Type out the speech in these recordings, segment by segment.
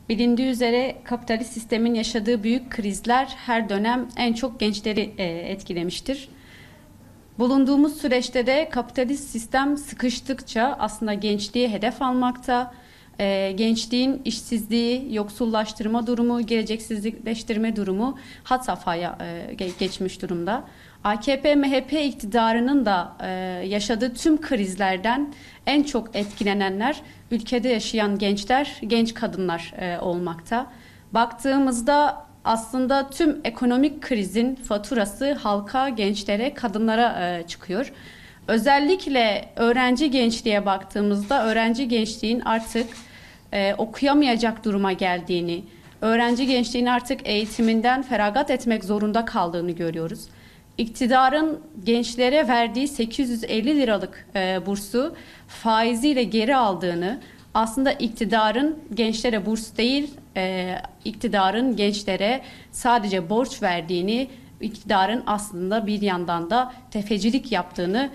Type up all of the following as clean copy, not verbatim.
Bilindiği üzere kapitalist sistemin yaşadığı büyük krizler her dönem en çok gençleri etkilemiştir. Bulunduğumuz süreçte de kapitalist sistem sıkıştıkça aslında gençliği hedef almakta, gençliğin işsizliği, yoksullaştırma durumu, geleceksizleştirme durumu had safhaya geçmiş durumda. AKP-MHP iktidarının da yaşadığı tüm krizlerden en çok etkilenenler ülkede yaşayan gençler, genç kadınlar olmakta. Baktığımızda aslında tüm ekonomik krizin faturası halka, gençlere, kadınlara çıkıyor. Özellikle öğrenci gençliğe baktığımızda öğrenci gençliğin artık okuyamayacak duruma geldiğini, öğrenci gençliğin artık eğitiminden feragat etmek zorunda kaldığını görüyoruz. İktidarın gençlere verdiği 850 liralık bursu faiziyle geri aldığını, aslında iktidarın gençlere burs değil, iktidarın gençlere sadece borç verdiğini, iktidarın aslında bir yandan da tefecilik yaptığını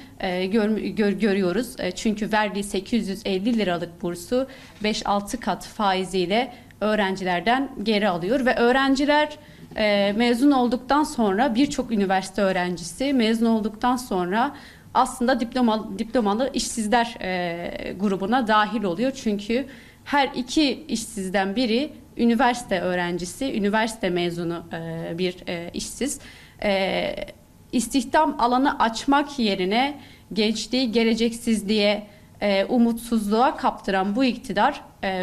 görüyoruz. Çünkü verdiği 850 liralık bursu 5-6 kat faiziyle öğrencilerden geri alıyor ve öğrenciler mezun olduktan sonra birçok üniversite öğrencisi mezun olduktan sonra aslında diplomalı işsizler grubuna dahil oluyor. Çünkü her iki işsizden biri üniversite öğrencisi, üniversite mezunu bir işsiz. İstihdam alanı açmak yerine gençliği geleceksizliğe, umutsuzluğa kaptıran bu iktidar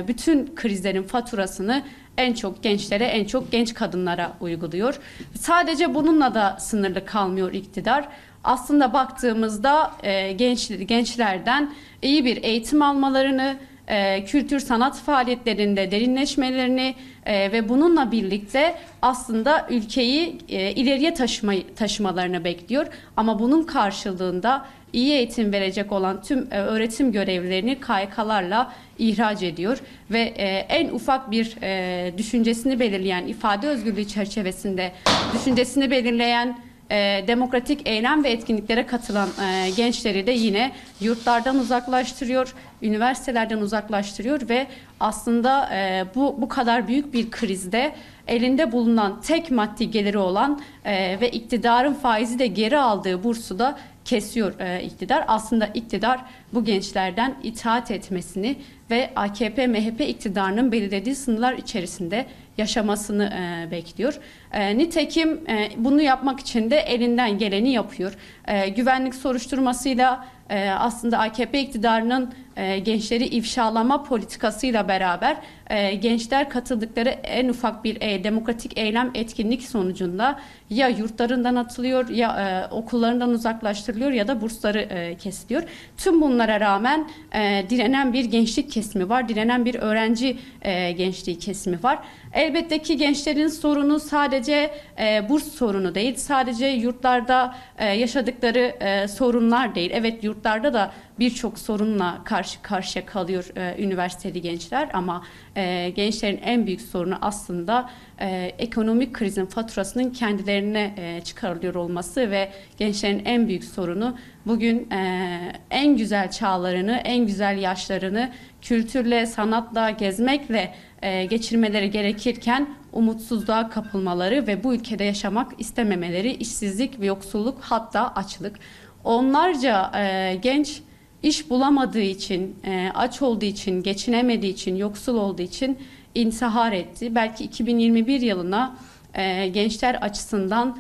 bütün krizlerin faturasını en çok gençlere, en çok genç kadınlara uyguluyor. Sadece bununla da sınırlı kalmıyor iktidar. Aslında baktığımızda gençlerden iyi bir eğitim almalarını, kültür sanat faaliyetlerinde derinleşmelerini ve bununla birlikte aslında ülkeyi ileriye taşımalarını bekliyor. Ama bunun karşılığında iyi eğitim verecek olan tüm öğretim görevlilerini KYK'larla ihraç ediyor ve en ufak bir düşüncesini belirleyen ifade özgürlüğü çerçevesinde düşüncesini belirleyen demokratik eylem ve etkinliklere katılan gençleri de yine yurtlardan uzaklaştırıyor, üniversitelerden uzaklaştırıyor ve aslında bu kadar büyük bir krizde elinde bulunan tek maddi geliri olan ve iktidarın faizi de geri aldığı bursu da kesiyor iktidar. Aslında iktidar bu gençlerden itaat etmesini ve AKP-MHP iktidarının belirlediği sınırlar içerisinde yaşamasını bekliyor. Nitekim bunu yapmak için de elinden geleni yapıyor. Güvenlik soruşturmasıyla aslında AKP iktidarının gençleri ifşalama politikasıyla beraber gençler katıldıkları en ufak bir demokratik eylem etkinlik sonucunda ya yurtlarından atılıyor ya okullarından uzaklaştırılıyor ya da bursları kesiliyor. Tüm bunlara rağmen direnen bir gençlik kesimi var, direnen bir öğrenci gençliği kesimi var. Elbette ki gençlerin sorunu sadece burs sorunu değil, sadece yurtlarda yaşadıkları sorunlar değil. Evet, yurtlarda da birçok sorunla karşı karşıya kalıyor üniversiteli gençler ama gençlerin en büyük sorunu aslında ekonomik krizin faturasının kendilerine çıkarılıyor olması ve gençlerin en büyük sorunu bugün en güzel çağlarını, en güzel yaşlarını kültürle, sanatla, gezmekle geçirmeleri gerekirken umutsuzluğa kapılmaları ve bu ülkede yaşamak istememeleri, işsizlik ve yoksulluk, hatta açlık. Onlarca genç iş bulamadığı için, aç olduğu için, geçinemediği için, yoksul olduğu için intihar etti. Belki 2021 yılına gençler açısından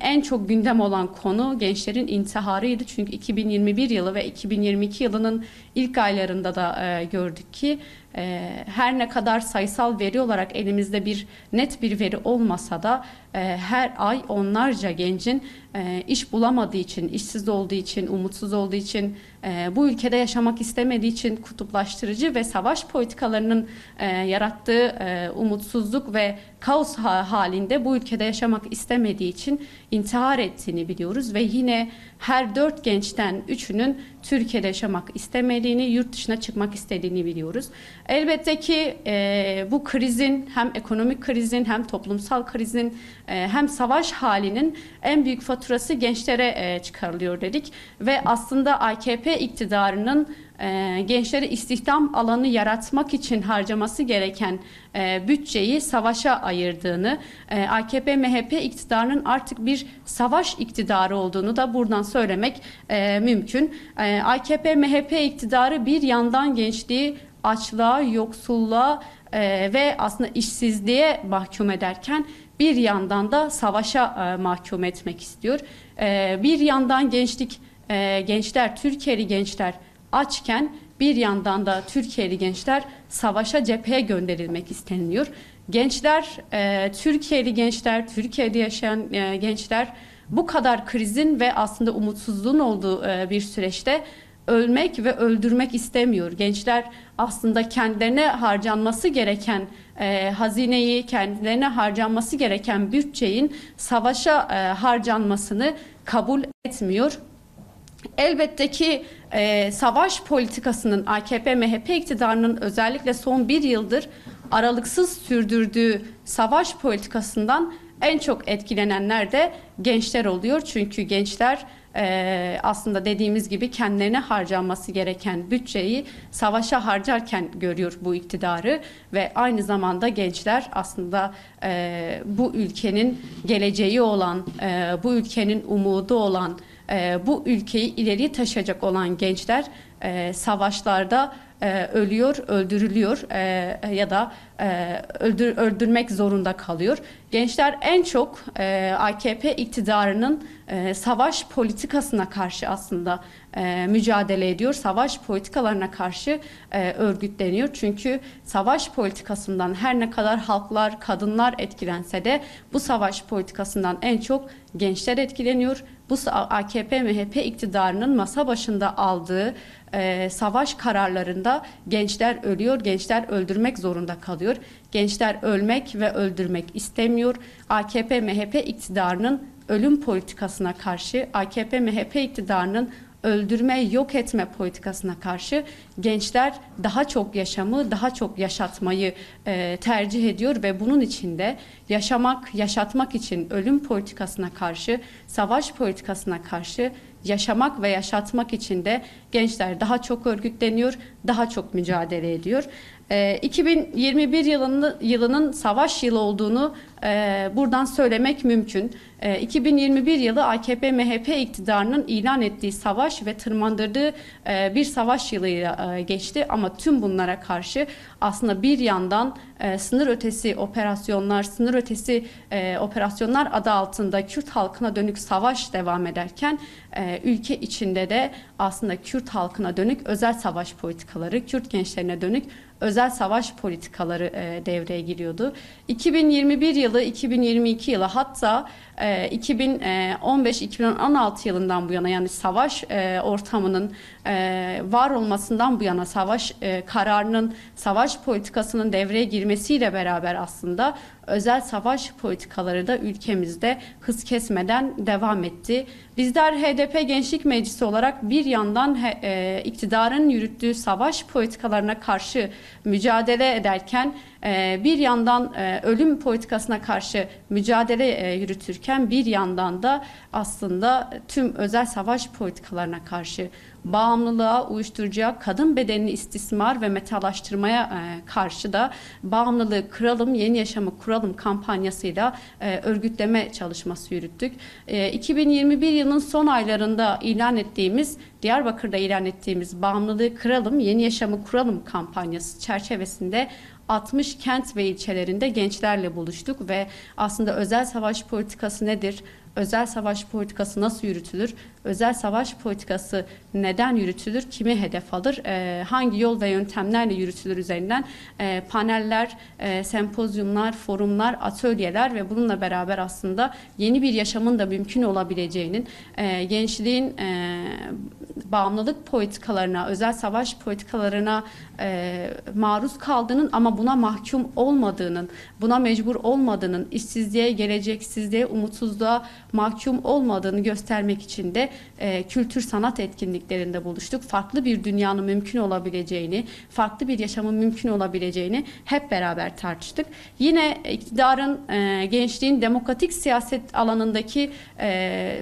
en çok gündem olan konu gençlerin intiharıydı. Çünkü 2021 yılı ve 2022 yılının ilk aylarında da gördük ki her ne kadar sayısal veri olarak elimizde bir net bir veri olmasa da her ay onlarca gencin iş bulamadığı için, işsiz olduğu için, umutsuz olduğu için, bu ülkede yaşamak istemediği için kutuplaştırıcı ve savaş politikalarının yarattığı umutsuzluk ve kaos halinde bu ülkede yaşamak istemediği için intihar ettiğini biliyoruz ve yine her 4 gençten 3'ünün Türkiye'de yaşamak istemediğini, yurt dışına çıkmak istediğini biliyoruz. Elbette ki bu krizin, hem ekonomik krizin hem toplumsal krizin hem savaş halinin en büyük faturası gençlere çıkarılıyor dedik ve aslında AKP iktidarının gençleri istihdam alanı yaratmak için harcaması gereken bütçeyi savaşa ayırdığını, AKP-MHP iktidarının artık bir savaş iktidarı olduğunu da buradan söylemek mümkün. AKP-MHP iktidarı bir yandan gençliği açlığa, yoksulluğa ve aslında işsizliğe mahkum ederken bir yandan da savaşa mahkum etmek istiyor. Bir yandan gençler, Türkiye'li gençler açken bir yandan da Türkiye'li gençler savaşa, cepheye gönderilmek isteniliyor. Gençler, Türkiye'li gençler, Türkiye'de yaşayan gençler bu kadar krizin ve aslında umutsuzluğun olduğu bir süreçte ölmek ve öldürmek istemiyor. Gençler aslında kendilerine harcanması gereken hazineyi, kendilerine harcanması gereken bütçenin savaşa harcanmasını kabul etmiyor. Elbette ki savaş politikasının AKP-MHP iktidarının özellikle son bir yıldır aralıksız sürdürdüğü savaş politikasından en çok etkilenenler de gençler oluyor. Çünkü gençler aslında dediğimiz gibi kendilerine harcanması gereken bütçeyi savaşa harcarken görüyor bu iktidarı ve aynı zamanda gençler aslında bu ülkenin geleceği olan, bu ülkenin umudu olan, bu ülkeyi ileriye taşıyacak olan gençler savaşlarda ölüyor, öldürülüyor ya da öldürmek zorunda kalıyor. Gençler en çok AKP iktidarının savaş politikasına karşı aslında mücadele ediyor. Savaş politikalarına karşı örgütleniyor. Çünkü savaş politikasından her ne kadar halklar, kadınlar etkilense de bu savaş politikasından en çok gençler etkileniyor. Bu AKP-MHP iktidarının masa başında aldığı savaş kararlarında gençler ölüyor, gençler öldürmek zorunda kalıyor. Gençler ölmek ve öldürmek istemiyor. AKP-MHP iktidarının ölüm politikasına karşı, AKP-MHP iktidarının öldürme, yok etme politikasına karşı gençler daha çok yaşamı, daha çok yaşatmayı tercih ediyor ve bunun içinde yaşamak, yaşatmak için ölüm politikasına karşı, savaş politikasına karşı yaşamak ve yaşatmak için de gençler daha çok örgütleniyor, daha çok mücadele ediyor. 2021 yılının savaş yılı olduğunu buradan söylemek mümkün. 2021 yılı AKP-MHP iktidarının ilan ettiği savaş ve tırmandırdığı bir savaş yılıyla geçti. Ama tüm bunlara karşı aslında bir yandan sınır ötesi operasyonlar, sınır ötesi operasyonlar adı altında Kürt halkına dönük savaş devam ederken ülke içinde de aslında Kürt halkına dönük özel savaş politikaları, Kürt gençlerine dönük özel savaş politikaları devreye giriyordu. 2021 yılı, 2022 yılı hatta 2015-2016 yılından bu yana yani savaş ortamının var olmasından bu yana savaş kararının, savaş politikasının devreye girmesiyle beraber aslında özel savaş politikaları da ülkemizde hız kesmeden devam etti. Bizler HDP Gençlik Meclisi olarak bir yandan iktidarın yürüttüğü savaş politikalarına karşı mücadele ederken bir yandan ölüm politikasına karşı mücadele yürütürken bir yandan da aslında tüm özel savaş politikalarına karşı bağımlılığa, uyuşturucuya, kadın bedenini istismar ve metalaştırmaya karşı da bağımlılığı kıralım, yeni yaşamı kuralım kampanyasıyla örgütleme çalışması yürüttük. 2021 yılının son aylarında Diyarbakır'da ilan ettiğimiz bağımlılığı kıralım, yeni yaşamı kuralım kampanyası çerçevesinde 60 kent ve ilçelerinde gençlerle buluştuk ve aslında özel savaş politikası nedir? Özel savaş politikası nasıl yürütülür? Özel savaş politikası neden yürütülür? Kimi hedef alır? Hangi yol ve yöntemlerle yürütülür üzerinden paneller, sempozyumlar, forumlar, atölyeler ve bununla beraber aslında yeni bir yaşamın da mümkün olabileceğinin, gençliğin bağımlılık politikalarına, özel savaş politikalarına maruz kaldığının ama buna mahkum olmadığının, buna mecbur olmadığının, işsizliğe, geleceksizliğe, umutsuzluğa mahkum olmadığını göstermek için de kültür sanat etkinliklerinde buluştuk. Farklı bir dünyanın mümkün olabileceğini, farklı bir yaşamın mümkün olabileceğini hep beraber tartıştık. Yine iktidarın gençliğin demokratik siyaset alanındaki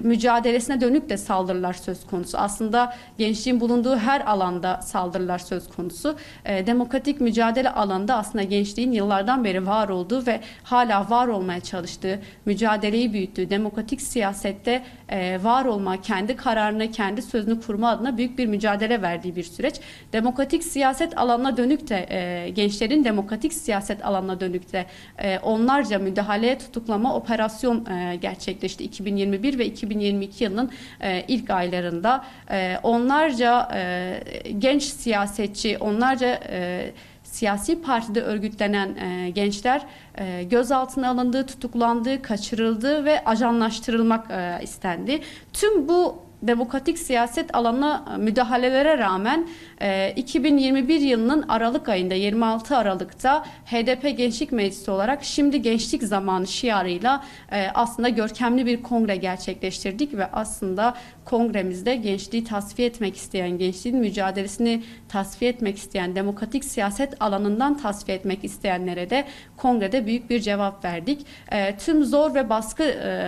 mücadelesine dönük de saldırılar söz konusu. Aslında gençliğin bulunduğu her alanda saldırılar söz konusu. Demokratik mücadele alanında aslında gençliğin yıllardan beri var olduğu ve hala var olmaya çalıştığı, mücadeleyi büyüttüğü, demokratik siyasette var olma, kendi kararını, kendi sözünü kurma adına büyük bir mücadele verdiği bir süreç. Demokratik siyaset alanına dönük de gençlerin demokratik siyaset alanına dönük de onlarca müdahaleye tutuklama operasyon gerçekleşti 2021 ve 2022 yılının ilk aylarında. Onlarca genç siyasetçi, onlarca siyasi partide örgütlenen gençler gözaltına alındı, tutuklandı, kaçırıldı ve ajanlaştırılmak istendi. Tüm bu demokratik siyaset alanına müdahalelere rağmen 2021 yılının Aralık ayında 26 Aralık'ta HDP Gençlik Meclisi olarak şimdi gençlik zamanı şiarıyla aslında görkemli bir kongre gerçekleştirdik ve aslında kongremizde gençliği tasfiye etmek isteyen, gençliğin mücadelesini tasfiye etmek isteyen, demokratik siyaset alanından tasfiye etmek isteyenlere de kongrede büyük bir cevap verdik. Tüm zor ve baskı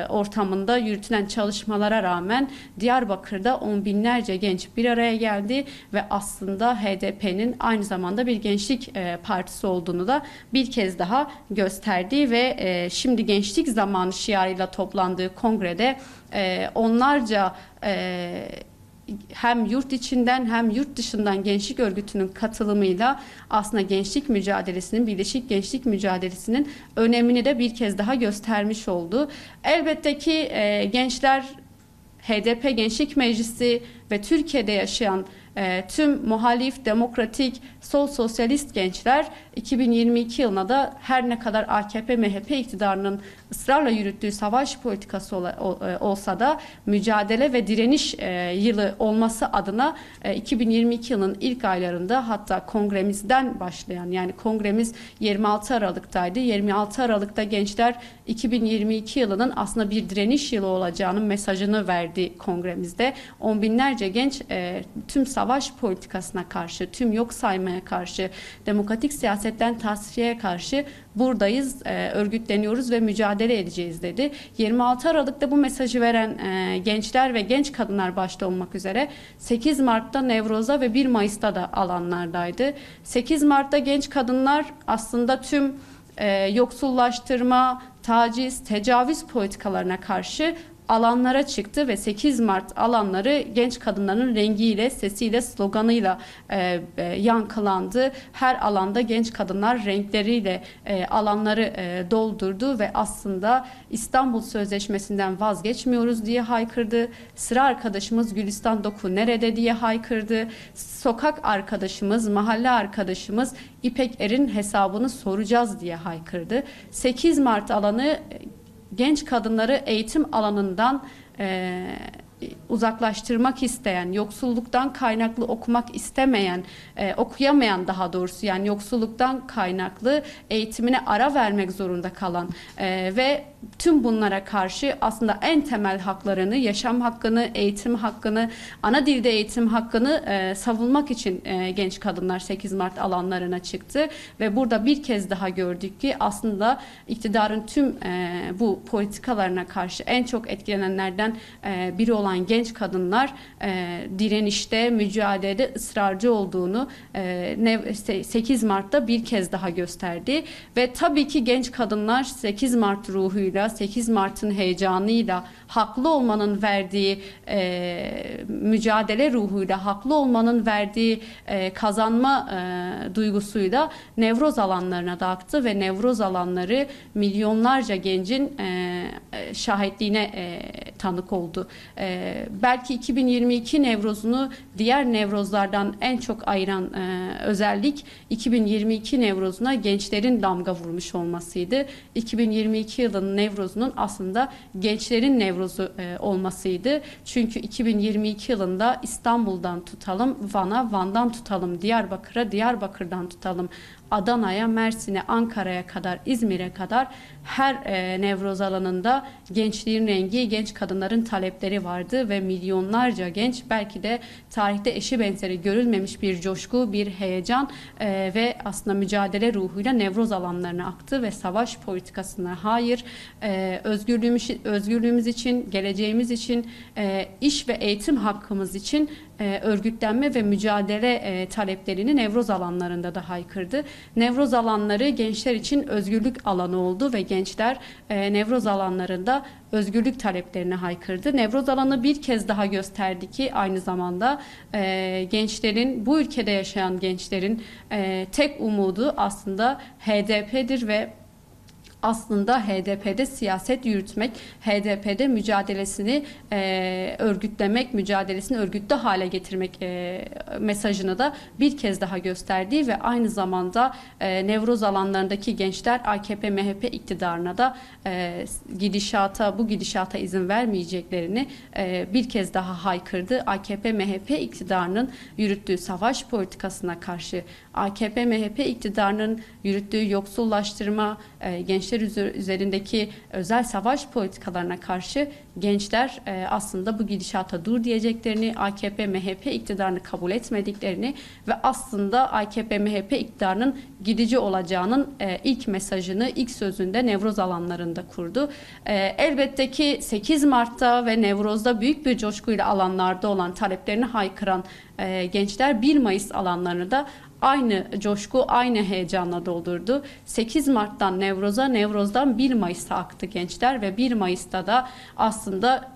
ortamında yürütülen çalışmalara rağmen Diyarbakır'da on binlerce genç bir araya geldi ve aslında HDP'nin aynı zamanda bir gençlik partisi olduğunu da bir kez daha gösterdi ve şimdi gençlik zamanı şiarıyla toplandığı kongrede onlarca hem yurt içinden hem yurt dışından gençlik örgütünün katılımıyla aslında gençlik mücadelesinin, birleşik gençlik mücadelesinin önemini de bir kez daha göstermiş oldu. Elbette ki gençler, HDP Gençlik Meclisi ve Türkiye'de yaşayan tüm muhalif, demokratik, sol sosyalist gençler 2022 yılına da her ne kadar AKP-MHP iktidarının ısrarla yürüttüğü savaş politikası olsa da mücadele ve direniş yılı olması adına 2022 yılının ilk aylarında hatta kongremizden başlayan, yani kongremiz 26 Aralık'taydı. 26 Aralık'ta gençler 2022 yılının aslında bir direniş yılı olacağının mesajını verdi kongremizde. On binlerce genç tüm savaş politikasına karşı, tüm yok saymaya karşı, demokratik siyasetten tasfiyeye karşı buradayız, örgütleniyoruz ve mücadele edeceğiz dedi. 26 Aralık'ta bu mesajı veren gençler ve genç kadınlar başta olmak üzere 8 Mart'ta Nevroz'a ve 1 Mayıs'ta da alanlardaydı. 8 Mart'ta genç kadınlar aslında tüm yoksullaştırma, taciz, tecavüz politikalarına karşı alanlara çıktı ve 8 Mart alanları genç kadınların rengiyle, sesiyle, sloganıyla yankılandı. Her alanda genç kadınlar renkleriyle alanları doldurdu ve aslında İstanbul Sözleşmesi'nden vazgeçmiyoruz diye haykırdı. Sıra arkadaşımız Gülistan Doku nerede diye haykırdı. Sokak arkadaşımız, mahalle arkadaşımız İpek Er'in hesabını soracağız diye haykırdı. 8 Mart alanı genç kadınları eğitim alanından uzaklaştırmak isteyen, yoksulluktan kaynaklı okumak istemeyen, okuyamayan daha doğrusu, yani yoksulluktan kaynaklı eğitimine ara vermek zorunda kalan ve tüm bunlara karşı aslında en temel haklarını, yaşam hakkını, eğitim hakkını, ana dilde eğitim hakkını savunmak için genç kadınlar 8 Mart alanlarına çıktı ve burada bir kez daha gördük ki aslında iktidarın tüm bu politikalarına karşı en çok etkilenenlerden biri olan genç kadınlar direnişte, mücadelede ısrarcı olduğunu 8 Mart'ta bir kez daha gösterdi ve tabii ki genç kadınlar 8 Mart ruhuyla, 8 Mart'ın heyecanıyla, haklı olmanın verdiği mücadele ruhuyla, haklı olmanın verdiği kazanma duygusuyla Nevroz alanlarına da aktı ve Nevroz alanları milyonlarca gencin şahitliğine tanık oldu. Belki 2022 Nevroz'unu diğer Nevrozlardan en çok ayıran özellik 2022 Nevroz'una gençlerin damga vurmuş olmasıydı. 2022 yılının Nevroz'unun aslında gençlerin Nevroz'u olmasıydı. Çünkü 2022 yılında İstanbul'dan tutalım Van'a, Van'dan tutalım Diyarbakır'a, Diyarbakır'dan tutalım Adana'ya, Mersin'e, Ankara'ya kadar, İzmir'e kadar her Nevroz alanında gençliğin rengi, genç kadınların talepleri vardı ve milyonlarca genç, belki de tarihte eşi benzeri görülmemiş bir coşku, bir heyecan ve aslında mücadele ruhuyla Nevroz alanlarına aktı ve savaş politikasına hayır, özgürlüğümüz için, geleceğimiz için, iş ve eğitim hakkımız için örgütlenme ve mücadele taleplerini Nevroz alanlarında da haykırdı. Nevroz alanları gençler için özgürlük alanı oldu ve gençler Nevroz alanlarında özgürlük taleplerine haykırdı. Nevroz alanı bir kez daha gösterdi ki aynı zamanda gençlerin, bu ülkede yaşayan gençlerin tek umudu aslında HDP'dir ve aslında HDP'de siyaset yürütmek, HDP'de mücadelesini örgütlemek, mücadelesini örgütlü hale getirmek mesajını da bir kez daha gösterdiği ve aynı zamanda Nevroz alanlarındaki gençler AKP-MHP iktidarına da bu gidişata izin vermeyeceklerini bir kez daha haykırdı. AKP-MHP iktidarının yürüttüğü savaş politikasına karşı, AKP-MHP iktidarının yürüttüğü yoksullaştırma, gençler üzerindeki özel savaş politikalarına karşı gençler aslında bu gidişata dur diyeceklerini, AKP-MHP iktidarını kabul etmediklerini ve aslında AKP-MHP iktidarının gidici olacağının ilk mesajını, ilk sözünde Nevroz alanlarında kurdu. Elbette ki 8 Mart'ta ve Nevroz'da büyük bir coşkuyla alanlarda olan taleplerini haykıran gençler 1 Mayıs alanlarını da aynı coşku, aynı heyecanla doldurdu. 8 Mart'tan Nevroz'a, Nevroz'dan 1 Mayıs'a aktı gençler ve 1 Mayıs'ta da aslında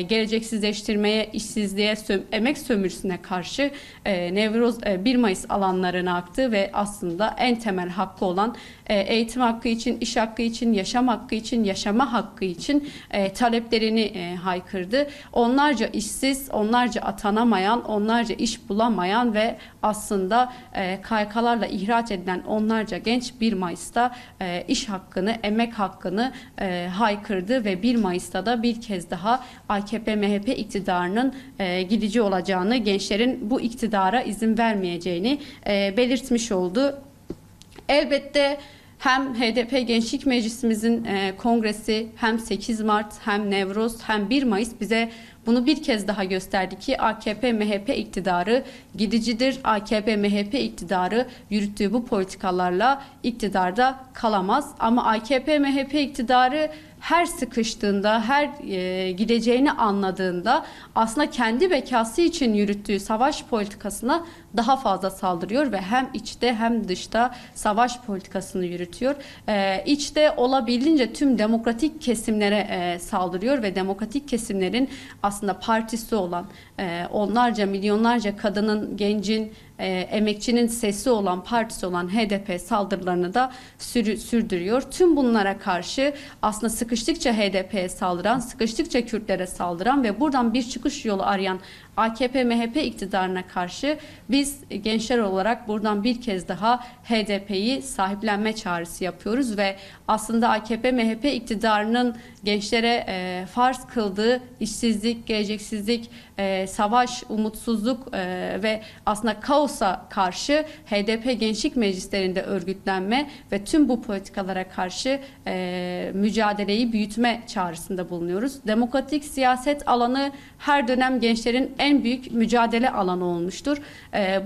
geleceksizleştirmeye, işsizliğe, emek sömürüsüne karşı 1 Mayıs alanlarına aktı ve aslında en temel hakkı olan eğitim hakkı için, iş hakkı için, yaşam hakkı için, yaşama hakkı için taleplerini haykırdı. Onlarca işsiz, onlarca atanamayan, onlarca iş bulamayan ve aslında KYK'larla ihraç edilen onlarca genç 1 Mayıs'ta iş hakkını, emek hakkını haykırdı ve 1 Mayıs'ta da bir kez daha AKP-MHP iktidarının gidici olacağını, gençlerin bu iktidara izin vermeyeceğini belirtmiş oldu. Elbette hem HDP Gençlik Meclisimizin kongresi, hem 8 Mart, hem Nevroz, hem 1 Mayıs bize bunu bir kez daha gösterdi ki AKP-MHP iktidarı gidicidir. AKP-MHP iktidarı yürüttüğü bu politikalarla iktidarda kalamaz. Ama AKP-MHP iktidarı her sıkıştığında, her gideceğini anladığında aslında kendi bekası için yürüttüğü savaş politikasına daha fazla saldırıyor ve hem içte hem dışta savaş politikasını yürütüyor. İçte olabildiğince tüm demokratik kesimlere saldırıyor ve demokratik kesimlerin aslında partisi olan onlarca, milyonlarca kadının, gencin, emekçinin sesi olan, partisi olan HDP saldırılarını da sürdürüyor. Tüm bunlara karşı aslında sıkıştıkça HDP'ye saldıran, sıkıştıkça Kürtlere saldıran ve buradan bir çıkış yolu arayan AKP-MHP iktidarına karşı biz gençler olarak buradan bir kez daha HDP'yi sahiplenme çağrısı yapıyoruz ve aslında AKP-MHP iktidarının gençlere farz kıldığı işsizlik, geleceksizlik, savaş, umutsuzluk ve aslında kaosa karşı HDP Gençlik Meclislerinde örgütlenme ve tüm bu politikalara karşı mücadeleyi büyütme çağrısında bulunuyoruz. Demokratik siyaset alanı her dönem gençlerin en büyük mücadele alanı olmuştur.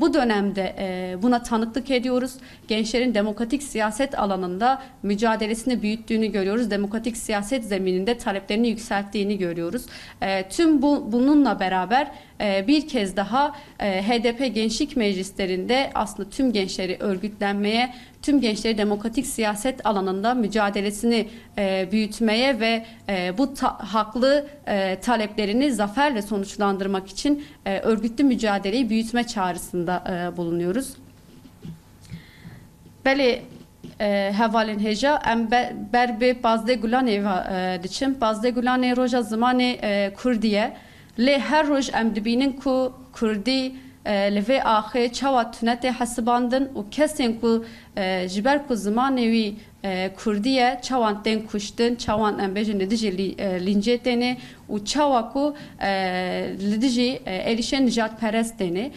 Bu dönemde buna tanıklık ediyoruz. Gençlerin demokratik siyaset alanında mücadelesini büyüttüğünü görüyoruz. Demokratik siyaset zemininde taleplerini yükselttiğini görüyoruz. Tüm bununla beraber bir kez daha HDP Gençlik Meclislerinde aslında tüm gençleri örgütlenmeye, tüm gençleri demokratik siyaset alanında mücadelesini büyütmeye ve bu haklı taleplerini zaferle sonuçlandırmak için örgütlü mücadeleyi büyütme çağrısında bulunuyoruz. Beli hevalin heja em berbe bazde gulanê diçin bazde gulanê roja zimanê Kurdiye lê her roj em dibînin ku Kurdî li vê axê çawa tunetê hesibandin û kesên ku ji ber ku zimanê wî Kurdî ye çawan tên kuştin, çawan em bêjin li dijî lîncê têne û çawa ku li dijî êrişên nijadperest têne.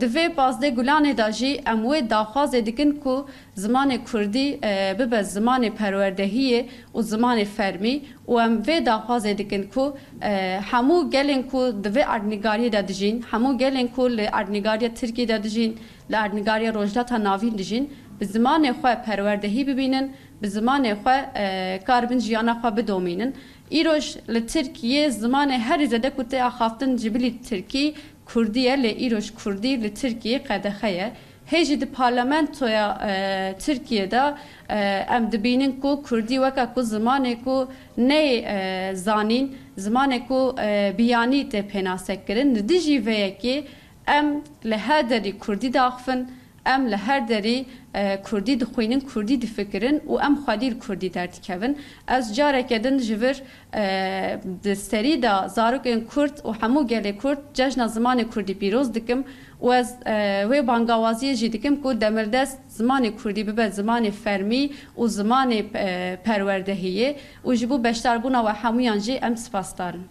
Di vê bazdê gulanê da jî em wê daxwazê dikin ku zimanê Kurdî bibe zimanê perwerdehiyê û zimanê fermî û em vê daxwazê dikin ku hemû gelên ku di vê erdnîgariyê de dijîn, hemû gelên ku li erdnîgariya Tirkiye de dijîn, li erdnîgariya Rojhilata Navîn dijîn, bi zimanê xwe perwerdehî bibînin, bi zimanê xwe karibin jiyana xwe bidomînin. Îroj li Tirkiye zimanê herî zêde ku tê axaftin ji bilî Tirkî Kurdî ye, lê îroj Kurdî li Tirkiye qedexe ye. Hêjî di parlamentoya Tirkiye'de em dibînin ku Kurdî weka ku zimanê ku nê zanîn, zimanê ku biyanî tê pênasekirin, li dijî vê yekê em li her derî Kurdî daxivin, em li her derî Kurdî dixwînin, Kurdî difikirin û em xwedî Kurdî derdikevin. Ez careke din ji vir di serî da zarokên Kurd û hemû gelê Kurd cejna zimanê Kurdî pîroz dikim û ez wê bangawaziyê jî dikim ku demirdest zimanê Kurdî bibe zimanê fermî û zimanê perwerdehiyê û ji bo beşdarbûna we hemûyan jî em spas darin.